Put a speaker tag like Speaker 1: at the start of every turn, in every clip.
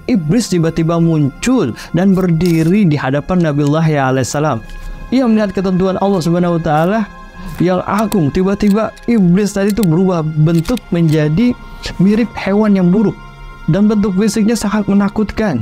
Speaker 1: iblis tiba-tiba muncul dan berdiri di hadapan Nabiullah Yahya alaihissalam. Ia melihat ketentuan Allah Subhanahu wa taala yang agung. Tiba-tiba iblis tadi itu berubah bentuk menjadi mirip hewan yang buruk dan bentuk fisiknya sangat menakutkan.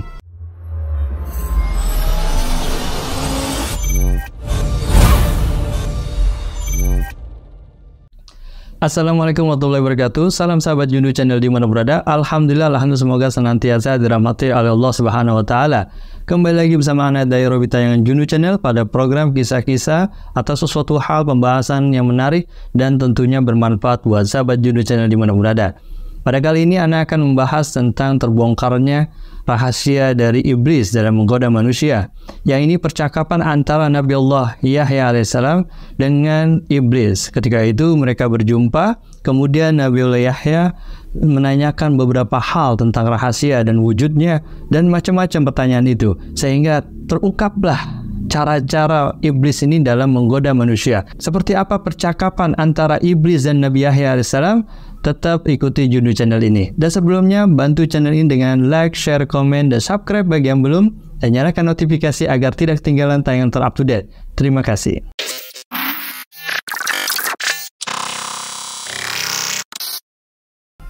Speaker 1: Assalamualaikum warahmatullahi wabarakatuh. Salam sahabat Jundu Channel di mana berada. Alhamdulillah, semoga senantiasa dirahmati oleh Allah Subhanahu wa taala. Kembali lagi bersama Ana dari Robi tayangan Jundu Channel pada program kisah-kisah atau sesuatu hal pembahasan yang menarik dan tentunya bermanfaat buat sahabat Jundu Channel di mana berada. Pada kali ini Ana akan membahas tentang terbongkarnya rahasia dari iblis dalam menggoda manusia. Yang ini percakapan antara Nabiullah Yahya alaihissalam dengan iblis. Ketika itu mereka berjumpa, kemudian Nabiullah Yahya menanyakan beberapa hal tentang rahasia dan wujudnya dan macam-macam pertanyaan itu. Sehingga terungkaplah cara-cara iblis ini dalam menggoda manusia. Seperti apa percakapan antara iblis dan Nabi Yahya alaihissalam? Tetap ikuti Jundu Channel ini. Dan sebelumnya bantu channel ini dengan like, share, komen, dan subscribe bagi yang belum, dan nyalakan notifikasi agar tidak ketinggalan tayangan ter-up to date. Terima kasih.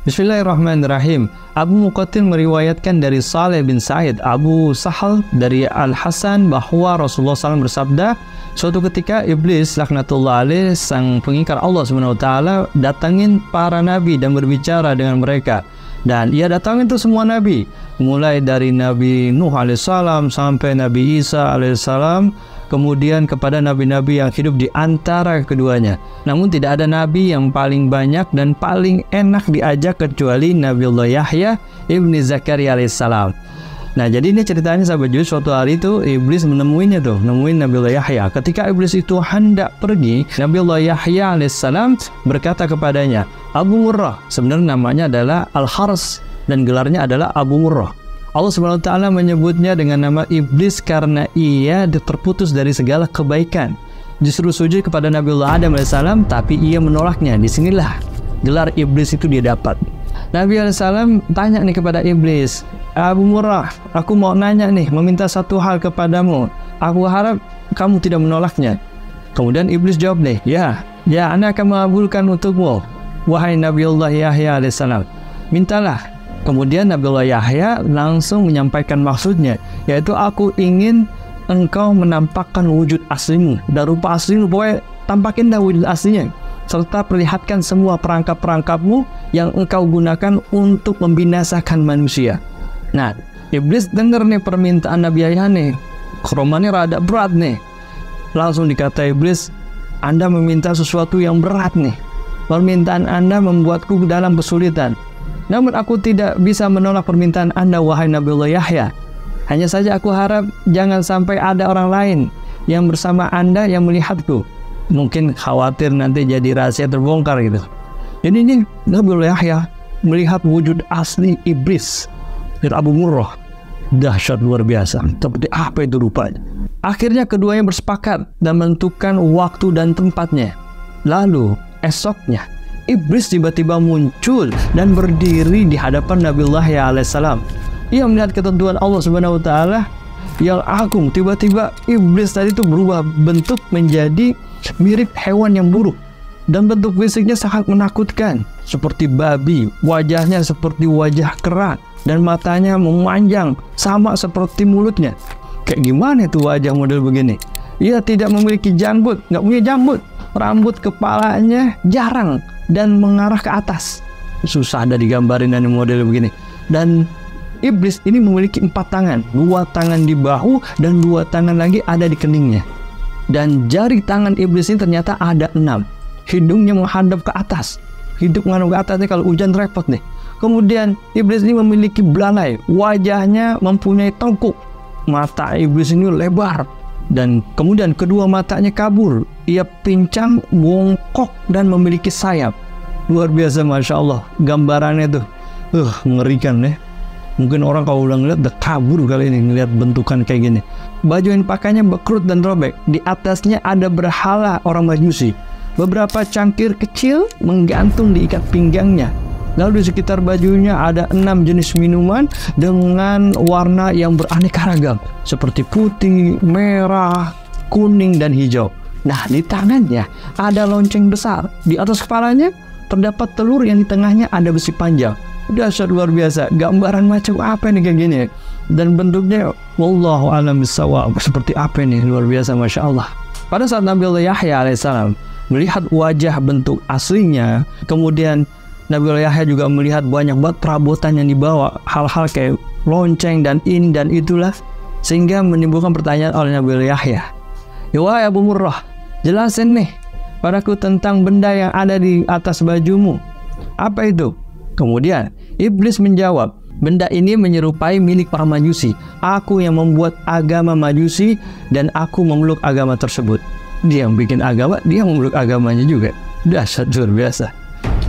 Speaker 1: Bismillahirrahmanirrahim. Abu Muqatil meriwayatkan dari Saleh bin Sa'id Abu Sahal dari Al-Hasan bahwa Rasulullah SAW bersabda, suatu ketika iblis laknatullah alaih, sang pengingkar Allah SWT, datangin para nabi dan berbicara dengan mereka. Dan ia datangin itu semua nabi, mulai dari Nabi Nuh alaihissalam sampai Nabi Isa alaihissalam, kemudian kepada nabi-nabi yang hidup di antara keduanya. Namun tidak ada nabi yang paling banyak dan paling enak diajak kecuali Nabiullah Yahya ibni Zakaria alaihissalam. Nah, jadi ini ceritanya sahabat Jundu, suatu hari itu iblis nemuin Nabiullah Yahya. Ketika iblis itu hendak pergi, Nabiullah Yahya alaihissalam berkata kepadanya, Abu Murrah, sebenarnya namanya adalah Al-Hars dan gelarnya adalah Abu Murrah. Allah SWT menyebutnya dengan nama iblis karena ia terputus dari segala kebaikan. Justru sujud kepada Nabiullah Adam alaihissalam, tapi ia menolaknya. Disinilah gelar iblis itu dia dapat. Nabi alaihissalam tanya nih kepada iblis, Abu Murrah, aku mau nanya nih, meminta satu hal kepadamu. Aku harap kamu tidak menolaknya. Kemudian iblis jawab nih, ya, Ana akan mengabulkan untukmu, wahai Nabiullah Yahya alaihissalam. Mintalah. Kemudian Nabiullah Yahya langsung menyampaikan maksudnya, yaitu aku ingin engkau menampakkan wujud aslimu dan rupa aslimu, pokoknya tampakin dah wujud aslinya, serta perlihatkan semua perangkap-perangkapmu yang engkau gunakan untuk membinasakan manusia. Nah, iblis dengar nih permintaan Nabi Yahya nih, kromannya rada berat nih. Langsung dikata iblis, Anda meminta sesuatu yang berat nih. Permintaan Anda membuatku dalam kesulitan. Namun aku tidak bisa menolak permintaan Anda, wahai Nabiullah Yahya. Hanya saja aku harap jangan sampai ada orang lain yang bersama Anda yang melihatku. Mungkin khawatir nanti jadi rahasia terbongkar gitu. Jadi ini Nabiullah Yahya melihat wujud asli iblis dari Abu Murrah. Dahsyat luar biasa. Seperti apa itu rupanya? Akhirnya keduanya bersepakat dan menentukan waktu dan tempatnya. Lalu esoknya iblis tiba-tiba muncul dan berdiri di hadapan Nabiullah Yahya alaihissalam. Ia melihat ketentuan Allah Subhanahu wa taala yang agung. Tiba-tiba iblis tadi itu berubah bentuk menjadi mirip hewan yang buruk dan bentuk fisiknya sangat menakutkan, seperti babi. Wajahnya seperti wajah kera dan matanya memanjang sama seperti mulutnya. Kayak gimana itu wajah model begini? Ia tidak memiliki janggut, nggak punya janggut. Rambut kepalanya jarang dan mengarah ke atas. Susah ada digambarin dari model begini. Dan iblis ini memiliki 4 tangan, 2 tangan di bahu dan 2 tangan lagi ada di keningnya. Dan jari tangan iblis ini ternyata ada 6. Hidungnya menghadap ke atas. Hidup menghadap ke atasnya kalau hujan repot nih. Kemudian iblis ini memiliki belalai. Wajahnya mempunyai tengkuk. Mata iblis ini lebar. Dan kemudian kedua matanya kabur. Ia pincang, bongkok, dan memiliki sayap. Luar biasa, Masya Allah. Gambarannya tuh mengerikan ya. Mungkin orang kalau udah ngeliat udah kabur kali ini ngeliat bentukan kayak gini. Baju yang pakainya bekrut dan robek. Di atasnya ada berhala orang Majusi. Beberapa cangkir kecil menggantung di ikat pinggangnya. Lalu di sekitar bajunya ada 6 jenis minuman dengan warna yang beraneka ragam, seperti putih, merah, kuning, dan hijau. Nah, di tangannya ada lonceng besar. Di atas kepalanya terdapat telur yang di tengahnya ada besi panjang. Dahsyat, luar biasa. Gambaran macam apa nih kayak gini? Dan bentuknya wallahu a'lam bishawab, seperti apa nih? Luar biasa, Masya Allah. Pada saat Nabi Allah Yahya alaihissalam melihat wajah bentuk aslinya, kemudian Nabi Allah Yahya juga melihat banyak banget perabotan yang dibawa, hal-hal kayak lonceng dan ini dan itulah, sehingga menimbulkan pertanyaan oleh Nabi Allah Yahya. Ya wahai Abu Murrah, jelasin nih padaku tentang benda yang ada di atas bajumu. Apa itu? Kemudian iblis menjawab, benda ini menyerupai milik para majusi. Aku yang membuat agama majusi dan aku memeluk agama tersebut. Dia yang bikin agama, dia memeluk agamanya juga. Dahsyat, luar biasa.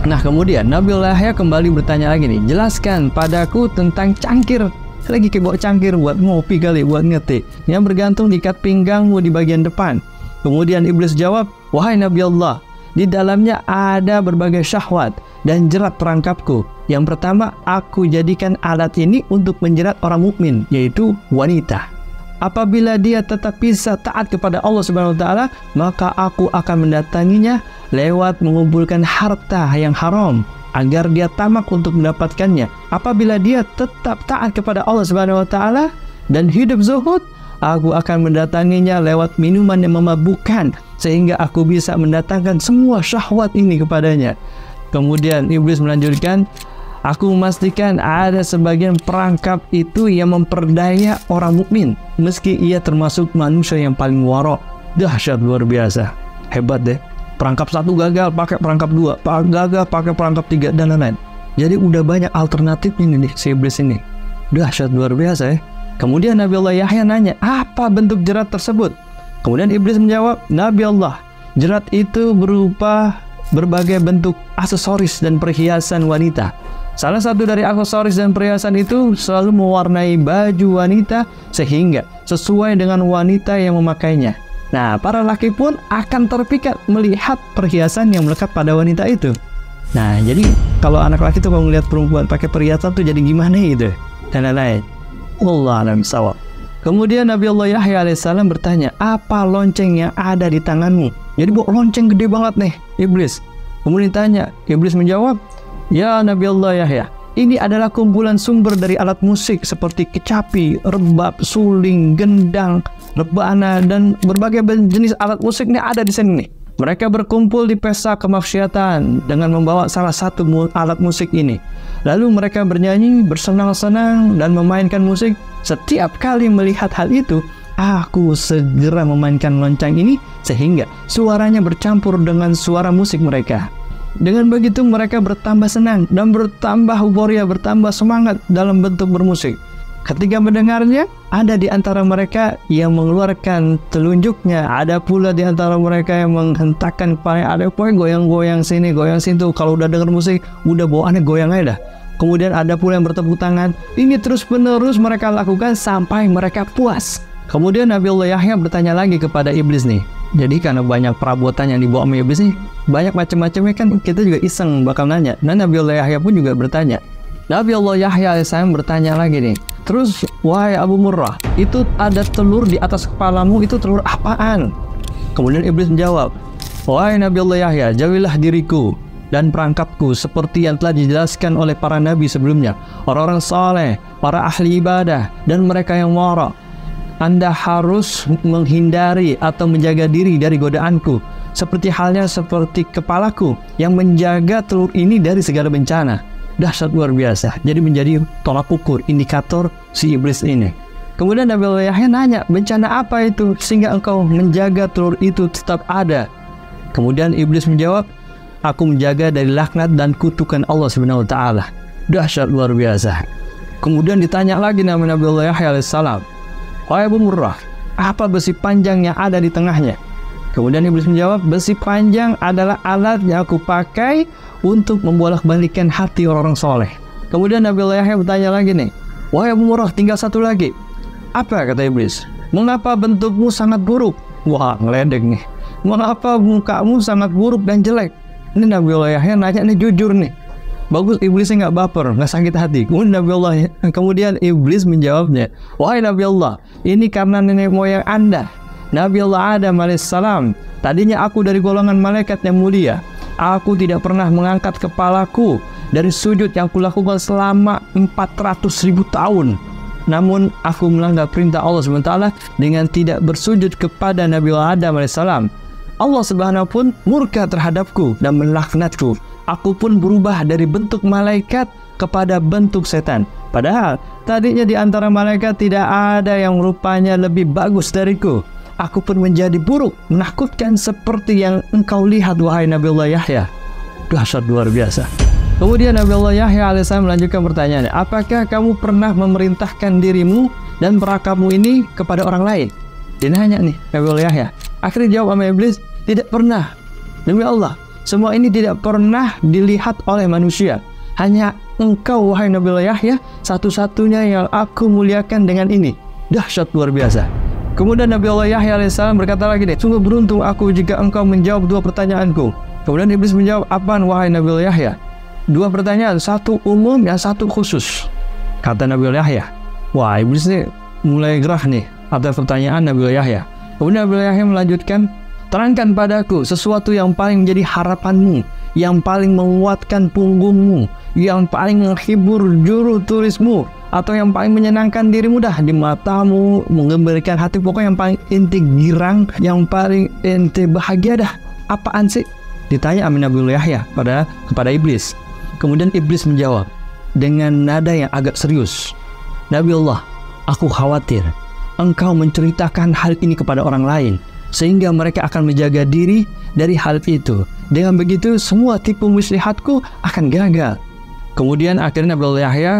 Speaker 1: Nah, kemudian Nabi Yahya kembali bertanya lagi nih, jelaskan padaku tentang cangkir. Lagi kayak bawa cangkir buat ngopi kali, buat ngetik, yang bergantung di ikat pinggangmu di bagian depan. Kemudian iblis jawab, wahai Nabi Allah, di dalamnya ada berbagai syahwat dan jerat perangkapku. Yang pertama, aku jadikan alat ini untuk menjerat orang mukmin, yaitu wanita. Apabila dia tetap bisa taat kepada Allah Subhanahu wa taala, maka aku akan mendatanginya lewat mengumpulkan harta yang haram agar dia tamak untuk mendapatkannya. Apabila dia tetap taat kepada Allah Subhanahu wa taala dan hidup zuhud, aku akan mendatanginya lewat minuman yang memabukkan sehingga aku bisa mendatangkan semua syahwat ini kepadanya. Kemudian iblis melanjutkan, aku memastikan ada sebagian perangkap itu yang memperdaya orang mukmin meski ia termasuk manusia yang paling warok. Dahsyat, luar biasa. Hebat deh. Perangkap satu gagal, pakai perangkap dua, gagal, pakai perangkap tiga, dan lain-lain. Jadi udah banyak alternatifnya nih si iblis ini. Dahsyat, luar biasa ya. Kemudian Nabi Allah Yahya nanya, apa bentuk jerat tersebut? Kemudian iblis menjawab, Nabi Allah, jerat itu berupa berbagai bentuk aksesoris dan perhiasan wanita. Salah satu dari aksesoris dan perhiasan itu selalu mewarnai baju wanita sehingga sesuai dengan wanita yang memakainya. Nah, para laki pun akan terpikat melihat perhiasan yang melekat pada wanita itu. Nah, jadi kalau anak laki tuh kalau melihat perempuan pakai perhiasan tuh jadi gimana gitu dan lain-lain. Wallahu a'lam bishawab. Kemudian Nabi Allah Yahya alaihissalam bertanya, apa lonceng yang ada di tanganmu? Jadi bawa lonceng gede banget nih iblis. Kemudian ditanya, iblis menjawab, ya Nabi Allah Yahya, ini adalah kumpulan sumber dari alat musik seperti kecapi, rebab, suling, gendang, rebana, dan berbagai jenis alat musik ini ada di sini nih. Mereka berkumpul di pesta kemaksiatan dengan membawa salah satu alat musik ini. Lalu mereka bernyanyi, bersenang-senang, dan memainkan musik. Setiap kali melihat hal itu, aku segera memainkan lonceng ini sehingga suaranya bercampur dengan suara musik mereka. Dengan begitu mereka bertambah senang dan bertambah euforia, bertambah semangat dalam bentuk bermusik. Ketika mendengarnya, ada di antara mereka yang mengeluarkan telunjuknya, ada pula di antara mereka yang menghentakkan kepala, ada pun goyang-goyang sini, goyang situ. Kalau udah dengar musik, udah bawaannya goyang aja dah. Kemudian ada pula yang bertepuk tangan. Ini terus-menerus mereka lakukan sampai mereka puas. Kemudian Nabi Allah Yahya bertanya lagi kepada iblis nih. Jadi karena banyak perabotan yang dibawa sama iblis nih, banyak macam-macamnya kan, kita juga iseng bakal nanya. Nah, Nabi Allah Yahya pun juga bertanya. Nabi Allah Yahya alaihissalam bertanya lagi nih. Terus, wahai Abu Murrah, itu ada telur di atas kepalamu, itu telur apaan? Kemudian iblis menjawab, wahai Nabi Allah Yahya, jauhilah diriku dan perangkapku seperti yang telah dijelaskan oleh para nabi sebelumnya, orang-orang saleh, para ahli ibadah, dan mereka yang wara. Anda harus menghindari atau menjaga diri dari godaanku, seperti halnya seperti kepalaku yang menjaga telur ini dari segala bencana. Dahsyat, luar biasa. Jadi menjadi tolak ukur, indikator si iblis ini. Kemudian Nabi Allah Yahya nanya, bencana apa itu sehingga engkau menjaga telur itu tetap ada? Kemudian iblis menjawab, aku menjaga dari laknat dan kutukan Allah Subhanahu wa taala. Dahsyat, luar biasa. Kemudian ditanya lagi Nabi Allah Yahya alaihissalam, wahai Abu Murrah, apa besi panjang yang ada di tengahnya? Kemudian iblis menjawab, besi panjang adalah alat yang aku pakai untuk membolak-balikkan hati orang-orang soleh. Kemudian Nabi Allah Yahya bertanya lagi nih, wahai Abu Murrah, tinggal satu lagi. Apa kata iblis? Mengapa bentukmu sangat buruk? Wah, ngeledek nih. Mengapa mukamu sangat buruk dan jelek? Ini Nabi Allah Yahya nanya nih jujur nih. Bagus iblisnya nggak baper, nggak sakit hati. Kemudian iblis menjawabnya, wahai Nabi Allah, ini karena nenek moyang Anda, Nabi Allah Adam alaihissalam. Tadinya aku dari golongan malaikat yang mulia. Aku tidak pernah mengangkat kepalaku dari sujud yang kulakukan selama 400.000 tahun. Namun aku melanggar perintah Allah SWT dengan tidak bersujud kepada Nabi Allah Adam alaihissalam. Allah Subhanahu pun murka terhadapku dan melaknatku. Aku pun berubah dari bentuk malaikat kepada bentuk setan. Padahal tadinya di antara malaikat tidak ada yang rupanya lebih bagus dariku. Aku pun menjadi buruk, menakutkan seperti yang engkau lihat wahai Nabi Allah Yahya. Dahsyat luar biasa. Kemudian Nabi Allah Yahya alaihissalam melanjutkan pertanyaannya, apakah kamu pernah memerintahkan dirimu dan perakamu ini kepada orang lain? Dia nanya nih Nabi Allah Yahya. Akhirnya jawab sama iblis, tidak pernah. Demi Allah, semua ini tidak pernah dilihat oleh manusia. Hanya engkau wahai Nabi Allah Yahya, satu-satunya yang aku muliakan dengan ini. Dahsyat luar biasa. Kemudian Nabi Allah Yahya alaihissalam berkata lagi nih, sungguh beruntung aku jika engkau menjawab dua pertanyaanku. Kemudian iblis menjawab, apaan wahai Nabi Allah Yahya? Dua pertanyaan, satu umum, yang satu khusus. Kata Nabi Allah Yahya. Wah, iblis nih mulai gerah nih atas pertanyaan Nabi Allah Yahya. Kemudian Nabi Allah Yahya melanjutkan, terangkan padaku sesuatu yang paling menjadi harapanmu, yang paling menguatkan punggungmu, yang paling menghibur juru tulismu, atau yang paling menyenangkan dirimu dah di matamu, mengembalikan hati, pokoknya yang paling inti girang, yang paling inti bahagia dah. Apaan sih? Ditanya Nabi Allah Yahya kepada iblis. Kemudian iblis menjawab dengan nada yang agak serius, Nabi Allah, aku khawatir engkau menceritakan hal ini kepada orang lain, sehingga mereka akan menjaga diri dari hal itu. Dengan begitu semua tipu muslihatku akan gagal. Kemudian akhirnya Nabi Allah Yahya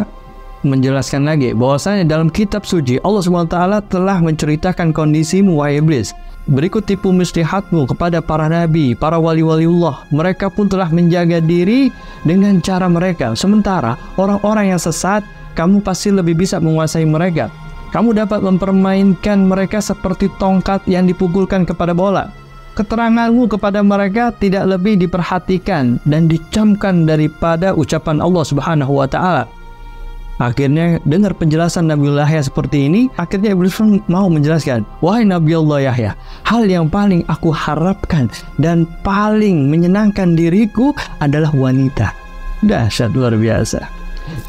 Speaker 1: menjelaskan lagi bahwasanya dalam kitab suci Allah SWT telah menceritakan kondisimu wahai iblis. Berikut tipu muslihatmu kepada para nabi, para wali-waliullah. Mereka pun telah menjaga diri dengan cara mereka. Sementara orang-orang yang sesat, kamu pasti lebih bisa menguasai mereka. Kamu dapat mempermainkan mereka seperti tongkat yang dipukulkan kepada bola. Keteranganmu kepada mereka tidak lebih diperhatikan dan dicamkan daripada ucapan Allah Subhanahu wa Ta'ala. Akhirnya dengar penjelasan Nabi Allah Yahya seperti ini, akhirnya iblis pun mau menjelaskan, wahai Nabi Allah Yahya, hal yang paling aku harapkan dan paling menyenangkan diriku adalah wanita. Dahsyat luar biasa.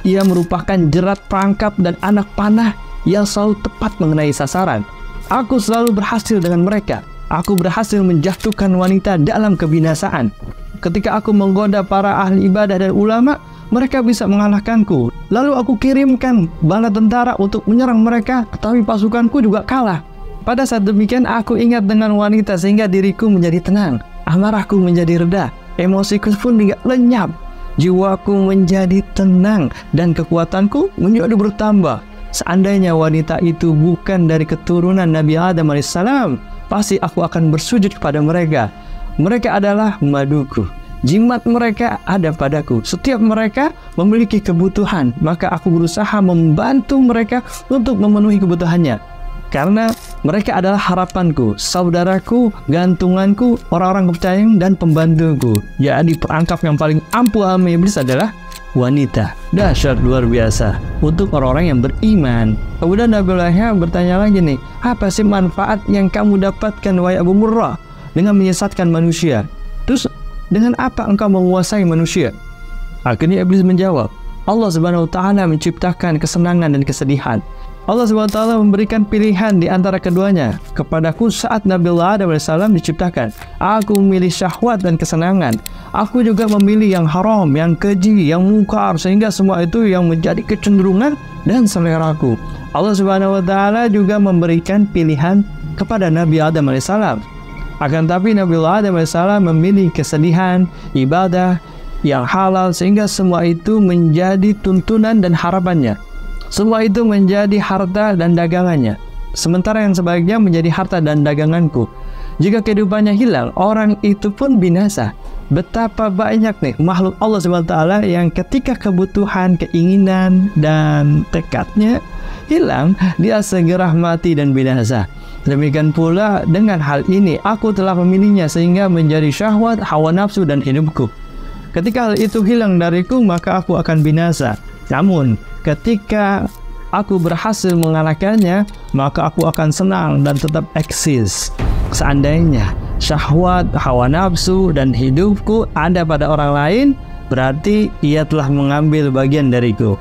Speaker 1: Ia merupakan jerat perangkap dan anak panah yang selalu tepat mengenai sasaran. Aku selalu berhasil dengan mereka. Aku berhasil menjatuhkan wanita dalam kebinasaan. Ketika aku menggoda para ahli ibadah dan ulama, mereka bisa mengalahkanku. Lalu aku kirimkan bala tentara untuk menyerang mereka, tetapi pasukanku juga kalah. Pada saat demikian aku ingat dengan wanita sehingga diriku menjadi tenang, amarahku menjadi reda, emosiku pun tidak lenyap, jiwaku menjadi tenang dan kekuatanku menjadi bertambah. Seandainya wanita itu bukan dari keturunan Nabi Adam alaihissalam, pasti aku akan bersujud kepada mereka. Mereka adalah maduku. Jimat mereka ada padaku. Setiap mereka memiliki kebutuhan, maka aku berusaha membantu mereka untuk memenuhi kebutuhannya. Karena mereka adalah harapanku, saudaraku, gantunganku, orang-orang kepercayaan dan pembantuku. Jadi perangkap yang paling ampuh sama iblis adalah wanita. Dahsyat luar biasa untuk orang-orang yang beriman. Kemudian Nabi Allah bertanya lagi nih, apa sih manfaat yang kamu dapatkan wahai Abu Murrah dengan menyesatkan manusia? Terus dengan apa engkau menguasai manusia? Akhirnya iblis menjawab, Allah Subhanahu wa Ta'ala menciptakan kesenangan dan kesedihan. Allah Subhanahu wa Ta'ala memberikan pilihan di antara keduanya kepadaku saat Nabi Allah SAW diciptakan. Aku memilih syahwat dan kesenangan. Aku juga memilih yang haram, yang keji, yang mungkar, sehingga semua itu yang menjadi kecenderungan dan seleraku. Allah Subhanahu wa Ta'ala juga memberikan pilihan kepada Nabi Adam alaihissalam. Akan tapi Nabi Adam alaihissalam memilih kesedihan, ibadah yang halal, sehingga semua itu menjadi tuntunan dan harapannya. Semua itu menjadi harta dan dagangannya, sementara yang sebaiknya menjadi harta dan daganganku. Jika kehidupannya hilang, orang itu pun binasa. Betapa banyak nih makhluk Allah SWT yang ketika kebutuhan, keinginan, dan tekadnya hilang, dia segera mati dan binasa. Demikian pula dengan hal ini, aku telah memilihnya sehingga menjadi syahwat, hawa nafsu dan hidupku. Ketika hal itu hilang dariku, maka aku akan binasa. Namun, ketika aku berhasil mengalahkannya, maka aku akan senang dan tetap eksis. Seandainya syahwat, hawa nafsu, dan hidupku ada pada orang lain, berarti ia telah mengambil bagian dariku.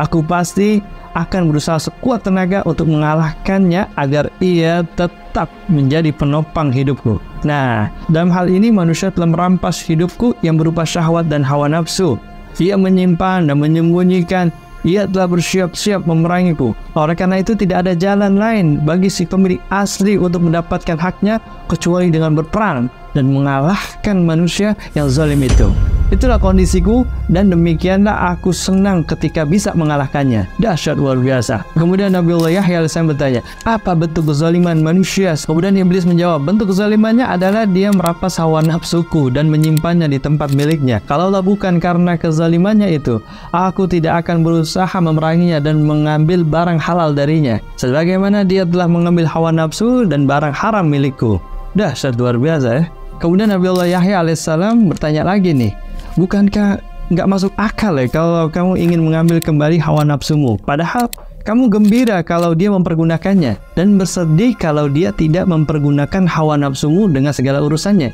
Speaker 1: Aku pasti akan berusaha sekuat tenaga untuk mengalahkannya agar ia tetap menjadi penopang hidupku. Nah, dalam hal ini manusia telah merampas hidupku yang berupa syahwat dan hawa nafsu. Ia menyimpan dan menyembunyikan. Ia telah bersiap-siap memerangiku. Oleh karena itu tidak ada jalan lain bagi si pemilik asli untuk mendapatkan haknya kecuali dengan berperang dan mengalahkan manusia yang zalim itu. Itulah kondisiku dan demikianlah aku senang ketika bisa mengalahkannya. Dahsyat luar biasa. Kemudian Nabiullah Yahya alaihissalam bertanya, apa bentuk kezaliman manusia? Kemudian iblis menjawab, bentuk kezalimannya adalah dia merampas hawa nafsuku dan menyimpannya di tempat miliknya. Kalaulah bukan karena kezalimannya itu, aku tidak akan berusaha memeranginya dan mengambil barang halal darinya, sebagaimana dia telah mengambil hawa nafsu dan barang haram milikku. Dahsyat luar biasa ya. Kemudian Nabiullah Yahya alaihissalam bertanya lagi nih, bukankah nggak masuk akal ya kalau kamu ingin mengambil kembali hawa nafsumu? Padahal kamu gembira kalau dia mempergunakannya dan bersedih kalau dia tidak mempergunakan hawa nafsumu dengan segala urusannya.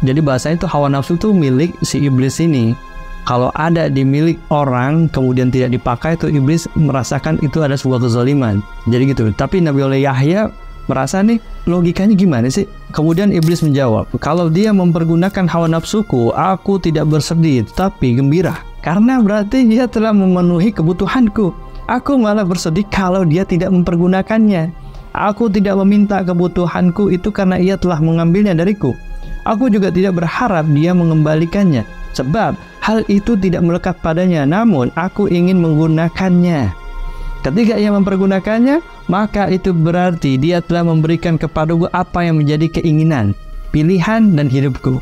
Speaker 1: Jadi bahasanya itu hawa nafsu itu milik si iblis ini. Kalau ada di milik orang kemudian tidak dipakai, itu iblis merasakan itu ada sebuah kezaliman. Jadi gitu. Tapi Nabiullah Yahya merasa nih, logikanya gimana sih? Kemudian iblis menjawab, kalau dia mempergunakan hawa nafsuku, aku tidak bersedih tapi gembira, karena berarti dia telah memenuhi kebutuhanku. Aku malah bersedih kalau dia tidak mempergunakannya. Aku tidak meminta kebutuhanku itu karena ia telah mengambilnya dariku. Aku juga tidak berharap dia mengembalikannya, sebab hal itu tidak melekat padanya, namun aku ingin menggunakannya. Ketika ia mempergunakannya, maka itu berarti dia telah memberikan kepadaku apa yang menjadi keinginan, pilihan, dan hidupku.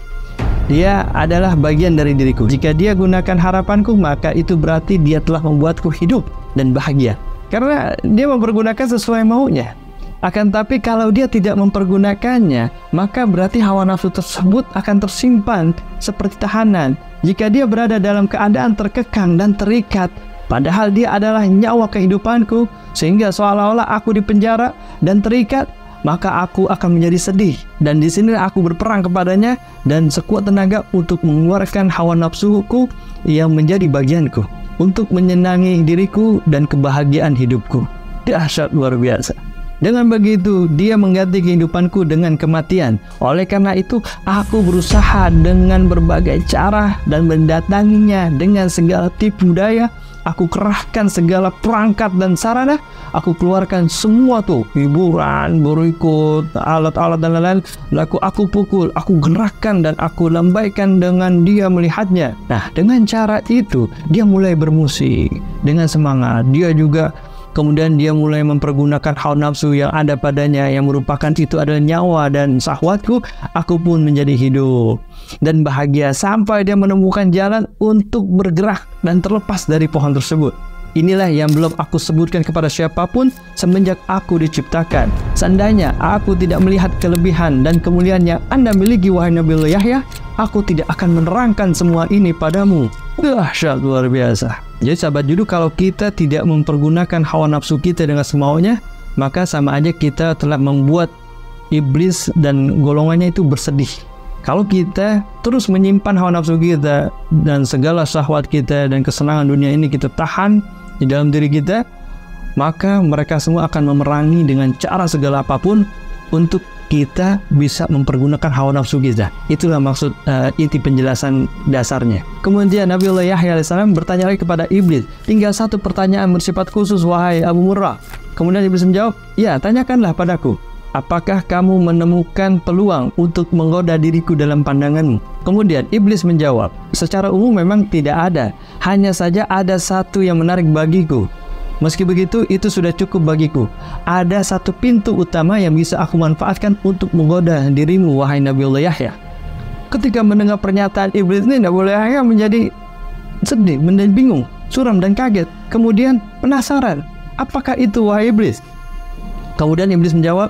Speaker 1: Dia adalah bagian dari diriku. Jika dia gunakan harapanku, maka itu berarti dia telah membuatku hidup dan bahagia, karena dia mempergunakan sesuai maunya. Akan tapi kalau dia tidak mempergunakannya, maka berarti hawa nafsu tersebut akan tersimpan seperti tahanan. Jika dia berada dalam keadaan terkekang dan terikat, padahal dia adalah nyawa kehidupanku, sehingga seolah-olah aku dipenjara dan terikat, maka aku akan menjadi sedih. Dan di sini aku berperang kepadanya dan sekuat tenaga untuk mengeluarkan hawa nafsuku yang menjadi bagianku, untuk menyenangi diriku dan kebahagiaan hidupku. Dahsyat luar biasa. Dengan begitu, dia mengganti kehidupanku dengan kematian. Oleh karena itu, aku berusaha dengan berbagai cara dan mendatanginya dengan segala tipu daya. Aku kerahkan segala perangkat dan sarana. Aku keluarkan semua tuh, hiburan, berikut, alat-alat dan lain-lain. Lalu aku pukul, aku gerakkan dan aku lambaikan dengan dia melihatnya. Nah, dengan cara itu, dia mulai bermusik dengan semangat. Dia juga kemudian dia mulai mempergunakan hawa nafsu yang ada padanya, yang merupakan itu adalah nyawa dan syahwatku. Aku pun menjadi hidup dan bahagia sampai dia menemukan jalan untuk bergerak dan terlepas dari pohon tersebut. Inilah yang belum aku sebutkan kepada siapapun semenjak aku diciptakan. Seandainya aku tidak melihat kelebihan dan kemuliaan yang Anda miliki, wahai Nabiullah Yahya, aku tidak akan menerangkan semua ini padamu. Dahsyat luar biasa. Jadi sahabat Judu, kalau kita tidak mempergunakan hawa nafsu kita dengan semaunya, maka sama aja kita telah membuat iblis dan golongannya itu bersedih. Kalau kita terus menyimpan hawa nafsu kita dan segala syahwat kita dan kesenangan dunia ini kita tahan di dalam diri kita, maka mereka semua akan memerangi dengan cara segala apapun untuk kita bisa mempergunakan hawa nafsu kita. Itulah maksud inti penjelasan dasarnya. Kemudian Nabiullah Yahya alaihissalam bertanya lagi kepada iblis, tinggal satu pertanyaan bersifat khusus, wahai Abu Murrah. Kemudian iblis menjawab, ya, tanyakanlah padaku, apakah kamu menemukan peluang untuk menggoda diriku dalam pandanganmu? Kemudian iblis menjawab, secara umum memang tidak ada, hanya saja ada satu yang menarik bagiku. Meski begitu, itu sudah cukup bagiku. Ada satu pintu utama yang bisa aku manfaatkan untuk menggoda dirimu, wahai Nabiullah Yahya. Ketika mendengar pernyataan iblis ini, Nabiullah Yahya menjadi sedih, menjadi bingung, suram dan kaget. Kemudian penasaran, apakah itu, wahai iblis? Kemudian iblis menjawab,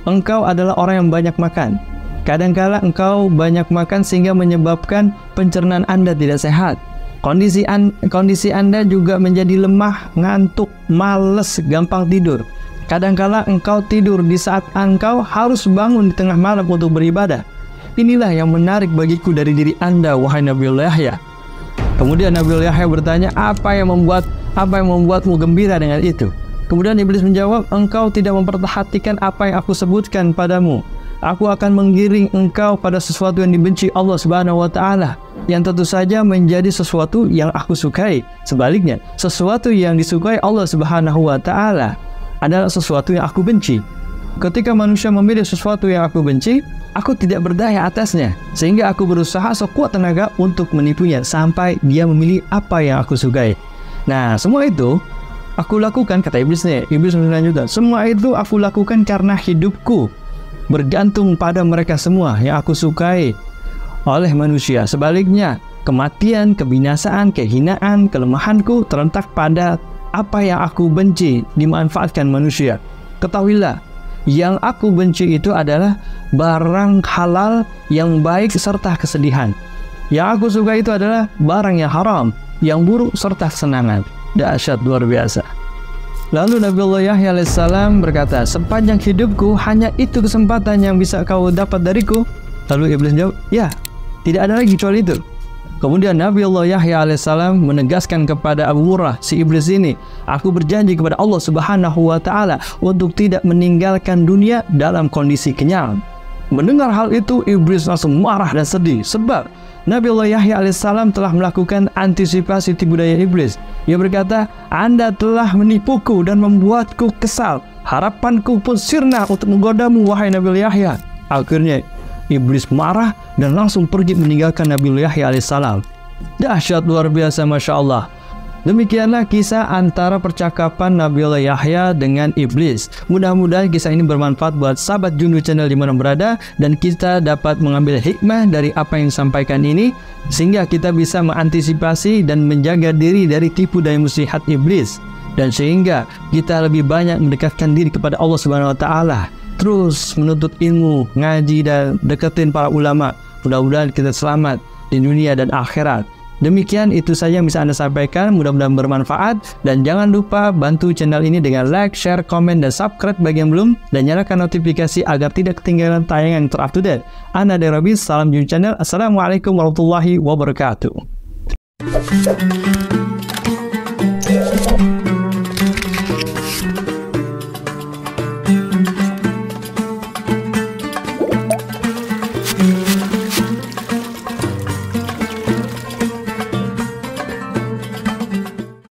Speaker 1: engkau adalah orang yang banyak makan. Kadangkala engkau banyak makan sehingga menyebabkan pencernaan Anda tidak sehat. Kondisi Anda juga menjadi lemah, ngantuk, males, gampang tidur. Kadangkala engkau tidur di saat engkau harus bangun di tengah malam untuk beribadah. Inilah yang menarik bagiku dari diri Anda, wahai Nabiullah Yahya. Kemudian Nabiullah Yahya bertanya, apa yang membuatmu gembira dengan itu? Kemudian iblis menjawab, engkau tidak memperhatikan apa yang aku sebutkan padamu. Aku akan menggiring engkau pada sesuatu yang dibenci Allah Subhanahu wa Ta'ala, yang tentu saja menjadi sesuatu yang aku sukai. Sebaliknya, sesuatu yang disukai Allah Subhanahu wa Ta'ala adalah sesuatu yang aku benci. Ketika manusia memilih sesuatu yang aku benci, aku tidak berdaya atasnya, sehingga aku berusaha sekuat tenaga untuk menipunya sampai dia memilih apa yang aku sukai. Nah, semua itu aku lakukan, kata iblisnya. Iblis melanjutkan, semua itu aku lakukan karena hidupku bergantung pada mereka semua yang aku sukai oleh manusia. Sebaliknya, kematian, kebinasaan, kehinaan, kelemahanku terletak pada apa yang aku benci dimanfaatkan manusia. Ketahuilah, yang aku benci itu adalah barang halal yang baik serta kesedihan. Yang aku suka itu adalah barang yang haram, yang buruk serta kesenangan. Dahsyat, luar biasa. Lalu Nabiullah Yahya alaihissalam berkata, sepanjang hidupku hanya itu kesempatan yang bisa kau dapat dariku. Lalu iblis jawab, ya, tidak ada lagi kecuali itu. Kemudian Nabiullah Yahya alaihissalam menegaskan kepada Abu Murrah, si iblis ini, aku berjanji kepada Allah Subhanahu wa Ta'ala untuk tidak meninggalkan dunia dalam kondisi kenyang. Mendengar hal itu, iblis langsung marah dan sedih, sebab Nabiullah Yahya alaihissalam telah melakukan antisipasi tipu daya iblis. Ia berkata, Anda telah menipuku dan membuatku kesal. Harapanku pun sirna untuk menggodamu, wahai Nabiullah Yahya. Akhirnya iblis marah dan langsung pergi meninggalkan Nabiullah Yahya alaihissalam. Dahsyat, luar biasa, Masya Allah. Demikianlah kisah antara percakapan Nabiullah Yahya dengan iblis. Mudah-mudahan kisah ini bermanfaat buat sahabat Jundu Channel di mana berada, dan kita dapat mengambil hikmah dari apa yang disampaikan ini, sehingga kita bisa mengantisipasi dan menjaga diri dari tipu daya muslihat iblis, dan sehingga kita lebih banyak mendekatkan diri kepada Allah Subhanahu wa Ta'ala. Terus menuntut ilmu, ngaji, dan deketin para ulama. Mudah-mudahan kita selamat di dunia dan akhirat. Demikian itu saja yang bisa Anda sampaikan, mudah-mudahan bermanfaat, dan jangan lupa bantu channel ini dengan like, share, komen, dan subscribe bagi yang belum, dan nyalakan notifikasi agar tidak ketinggalan tayangan yang terupdate. Ana Derabi, salam Jundu Channel. Assalamualaikum warahmatullahi wabarakatuh.